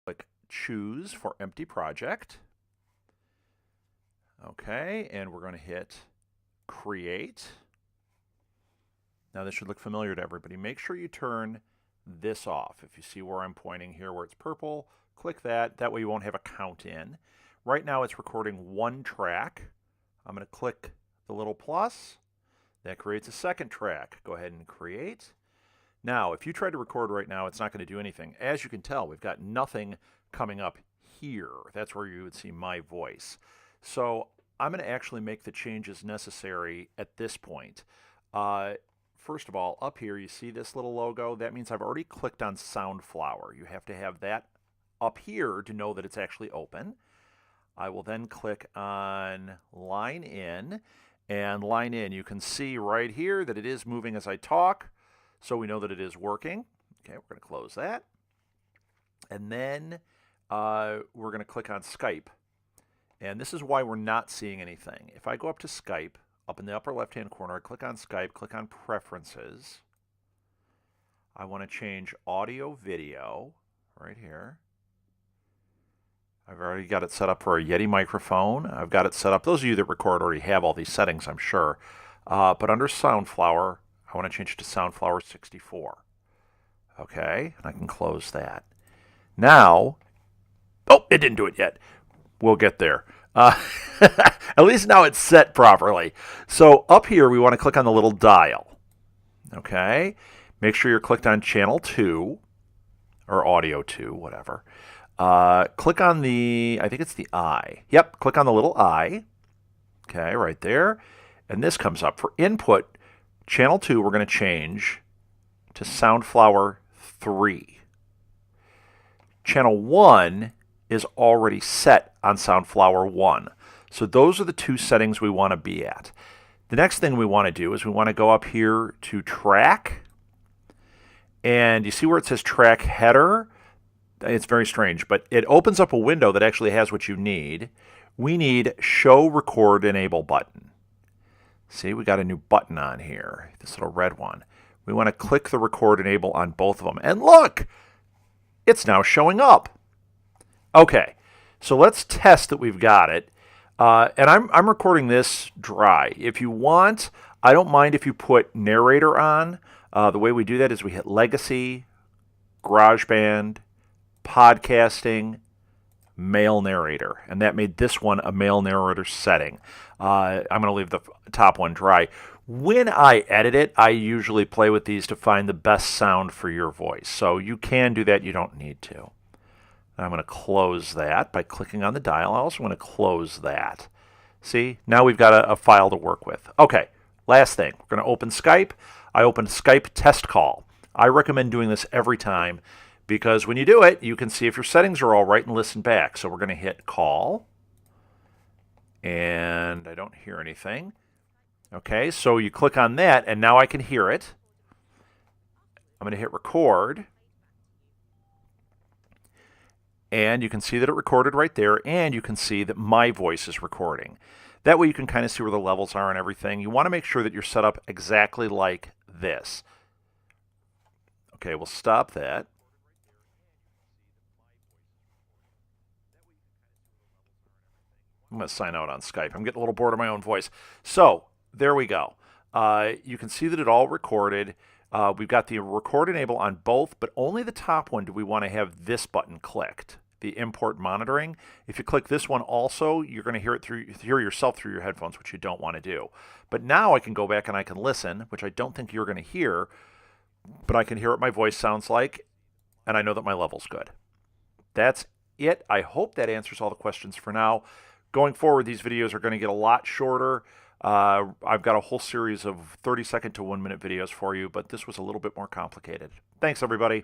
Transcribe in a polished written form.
Click choose for empty project. Okay, and we're going to hit create. Now this should look familiar to everybody. Make sure you turn this off. If you see where I'm pointing here where it's purple, click that. That way you won't have a count in. Right now it's recording one track. I'm going to click the little plus. That creates a second track. Go ahead and create. Now, if you try to record right now, it's not going to do anything. As you can tell, we've got nothing coming up here. That's where you would see my voice. So I'm going to actually make the changes necessary at this point. First of all, up here, you see this little logo? That means I've already clicked on Soundflower. You have to have that up here to know that it's actually open. I will then click on Line In. And Line In, you can see right here that it is moving as I talk. So we know that it is working. Okay, we're going to close that. And then we're going to click on Skype. And this is why we're not seeing anything. If I go up to Skype, up in the upper left-hand corner, I click on Skype, click on Preferences. I want to change audio video right here. I've already got it set up for a Yeti microphone. I've got it set up. Those of you that record already have all these settings, I'm sure. But under Soundflower, I want to change it to Soundflower 64. Okay, and I can close that. Now, oh, it didn't do it yet. We'll get there. At least now it's set properly. So up here, we want to click on the little dial. Okay, make sure you're clicked on channel 2 or audio 2, whatever. Click on the, I think it's the I. Yep, click on the little I. Okay, right there. And this comes up. For input, channel 2, we're going to change to Soundflower 3. Channel 1 is already set on Soundflower 1. So those are the two settings we want to be at. The next thing we want to do is we want to go up here to track. And you see where it says track header? It's very strange, but it opens up a window that actually has what you need. We need show record enable button. See, we got a new button on here, this little red one. We want to click the record enable on both of them. And look, it's now showing up. Okay, so let's test that we've got it. And I'm recording this dry. If you want, I don't mind if you put narrator on. The way we do that is we hit Legacy, GarageBand, Podcasting, Male Narrator. And that made this one a male narrator setting. I'm going to leave the top one dry. When I edit it, I usually play with these to find the best sound for your voice. So you can do that. You don't need to. I'm going to close that by clicking on the dial. I also want to close that. See, now we've got a file to work with. Okay, last thing. We're going to open Skype. I opened Skype test call. I recommend doing this every time because when you do it, you can see if your settings are all right and listen back. So we're going to hit call. And I don't hear anything. Okay, so you click on that, and now I can hear it. I'm going to hit record. And you can see that it recorded right there, and you can see that my voice is recording. That way you can kind of see where the levels are and everything. You want to make sure that you're set up exactly like this. Okay, we'll stop that. I'm going to sign out on Skype. I'm getting a little bored of my own voice. So, there we go. You can see that it all recorded. We've got the record enable on both, but only the top one do we want to have this button clicked, the import monitoring. If you click this one also, you're going to hear yourself through your headphones, which you don't want to do. But now I can go back and I can listen, which I don't think you're going to hear, but I can hear what my voice sounds like, and I know that my level's good. That's it. I hope that answers all the questions for now. Going forward, these videos are going to get a lot shorter. I've got a whole series of 30-second to 1-minute videos for you, but this was a little bit more complicated. Thanks, everybody.